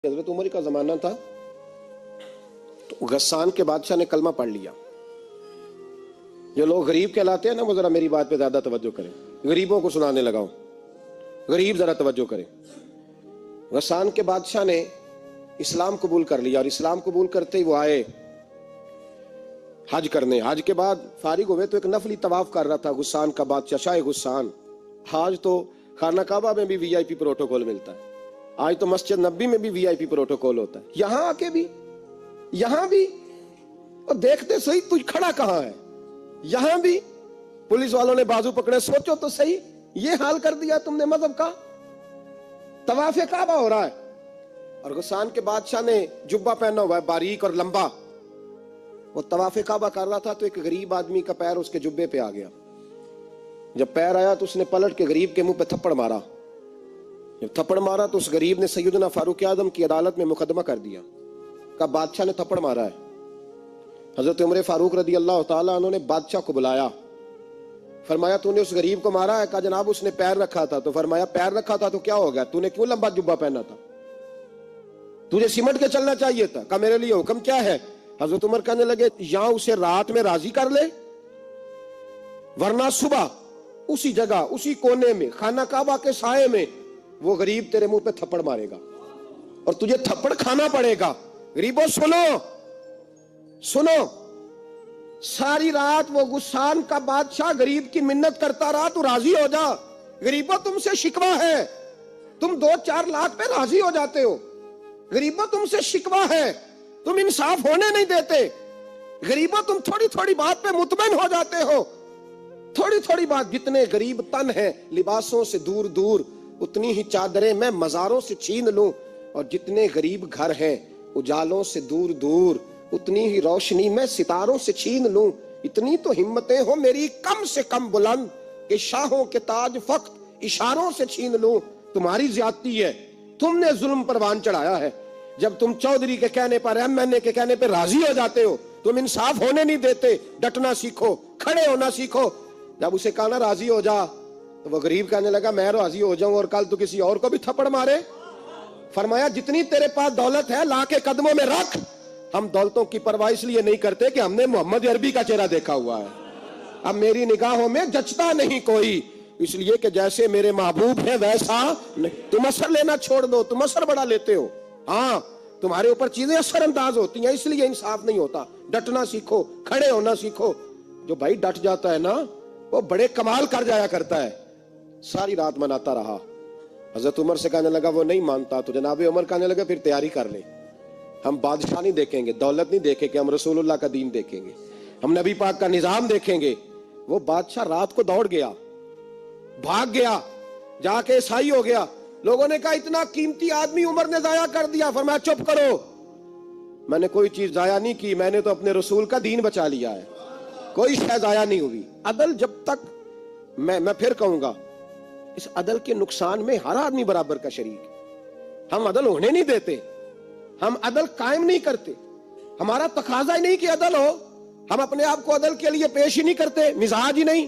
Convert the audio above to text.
حضرت عمر کا زمانہ تھا تو غسان کے بادشاہ نے کلمہ پڑھ لیا۔ جو لوگ غریب کہلاتے ہیں نا وہ ذرا میری بات پہ زیادہ توجہ کریں، غریبوں کو سنانے لگا ہوں، غریب ذرا توجہ کریں۔ غسان کے بادشاہ نے اسلام قبول کر لیا اور اسلام قبول کرتے ہی وہ آئے حج کرنے۔ حج کے بعد فارغ ہوئے تو ایک نفلی طواف کر رہا تھا غسان کا بادشاہ، شاہ غسان۔ حج تو خانہ کعبہ میں بھی وی آئی پی پروٹوکول ملتا ہے، آج تو مسجد نبی میں بھی وی آئی پی پروٹوکول ہوتا ہے، یہاں آ کے بھی، یہاں بھی، اور دیکھتے صحیح تجھ کھڑا کہاں ہے، یہاں بھی پولیس والوں نے بازو پکڑے۔ سوچو تو صحیح، یہ حال کر دیا تم نے مذہب کا۔ طواف کعبہ ہو رہا ہے اور غسان کے بادشاہ نے جبہ پہنا ہوا ہے باریک اور لمبا، وہ طواف کعبہ کر رہا تھا تو ایک غریب آدمی کا پیر اس کے جبے پہ آ گیا۔ جب پیر آیا تو اس نے پلٹ کے غریب کے منہ پہ تھپڑ مارا۔ جب تھپڑ مارا تو اس غریب نے سیدنا فاروق اعظم کی عدالت میں مقدمہ کر دیا، کہا بادشاہ نے تھپڑ مارا ہے۔ حضرت عمر فاروق رضی اللہ تعالیٰ عنہ نے بادشاہ کو بلایا، فرمایا تو نے اس غریب کو مارا ہے؟ کہا جناب اس نے پیر رکھا تھا۔ تو فرمایا پیر رکھا تھا تو کیا ہو گیا، تو نے کیوں لمبا جبہ پہنا تھا، تجھے سمٹ کے چلنا چاہیے تھا۔ کہا میرے لیے حکم کیا ہے؟ حضرت عمر کہنے لگے یا اسے رات میں راضی کر لے، ورنہ صبح اسی جگہ اسی کونے میں خانہ کعبہ کے سائے میں وہ غریب تیرے منہ پہ تھپڑ مارے گا اور تجھے تھپڑ کھانا پڑے گا۔ غریبوں سنو سنو، ساری رات وہ غسان کا بادشاہ غریب کی منت کرتا رہا تو راضی ہو جا۔ غریبوں تم سے شکوہ ہے، تم 2-4 لاکھ پہ راضی ہو جاتے ہو۔ غریبوں تم سے شکوہ ہے، تم انصاف ہونے نہیں دیتے۔ غریبوں تم تھوڑی تھوڑی بات پہ مطمئن ہو جاتے ہو، تھوڑی تھوڑی بات۔ جتنے غریب تن ہیں لباسوں سے دور دور، اتنی ہی چادریں میں مزاروں سے چھین لوں، اور جتنے غریب گھر ہیں اجالوں سے دور دور، اتنی ہی روشنی میں ستاروں سے چھین لوں۔ اتنی تو ہمتیں ہو میری کم سے کم بلند کہ شاہوں کے تاج فقط اشاروں سے چھین لوں۔ تمہاری زیادتی ہے، تم نے ظلم پروان چڑھایا ہے۔ جب تم چودھری کے کہنے پر، ایم این اے کے کہنے پہ راضی ہو جاتے ہو، تم انصاف ہونے نہیں دیتے۔ ڈٹنا سیکھو، کھڑے ہونا سیکھو۔ جب اسے کہا نا راضی ہو جا تو وہ غریب کہنے لگا میں راضی ہو جاؤں اور کل تو کسی اور کو بھی تھپڑ مارے؟ فرمایا جتنی تیرے پاس دولت ہے لا کے قدموں میں رکھ۔ ہم دولتوں کی پرواہ اس لیے نہیں کرتے کہ ہم نے محمد عربی کا چہرہ دیکھا ہوا ہے، اب میری نگاہوں میں جچتا نہیں کوئی، اس لیے کہ جیسے میرے محبوب ہیں ویسا نہیں۔ تم اثر لینا چھوڑ دو، تم اثر بڑا لیتے ہو، ہاں تمہارے اوپر چیزیں اثر انداز ہوتی ہیں، اس لیے انصاف نہیں ہوتا۔ ڈٹنا سیکھو، کھڑے ہونا سیکھو۔ جو بھائی ڈٹ جاتا ہے نا وہ بڑے کمال کر جایا کرتا ہے۔ ساری رات مناتا رہا۔ حضرت عمر سے کہنے لگا وہ نہیں مانتا، تو جناب عمر کہنے لگا پھر تیاری کر لیں، ہم بادشاہ نہیں دیکھیں گے، دولت نہیں دیکھیں گے، ہم رسول اللہ کا دین دیکھیں گے، ہم نبی پاک کا نظام دیکھیں گے۔ وہ بادشاہ رات کو دوڑ گیا، بھاگ گیا، جا کے عیسائی ہو گیا۔ لوگوں نے کہا اتنا قیمتی آدمی عمر نے ضائع کر دیا۔ فرمایا چپ کرو، میں نے کوئی چیز ضائع نہیں کی، میں نے تو اپنے رسول کا دین بچا لیا ہے، کوئی شے ضائع نہیں ہوئی۔ عدل جب تک، میں پھر کہوں گا، اس عدل کے نقصان میں ہر آدمی برابر کا شریک ہے۔ ہم عدل ہونے نہیں دیتے، ہم عدل قائم نہیں کرتے، ہمارا تقاضا ہی نہیں کہ عدل ہو، ہم اپنے آپ کو عدل کے لیے پیش ہی نہیں کرتے، مزاج ہی نہیں۔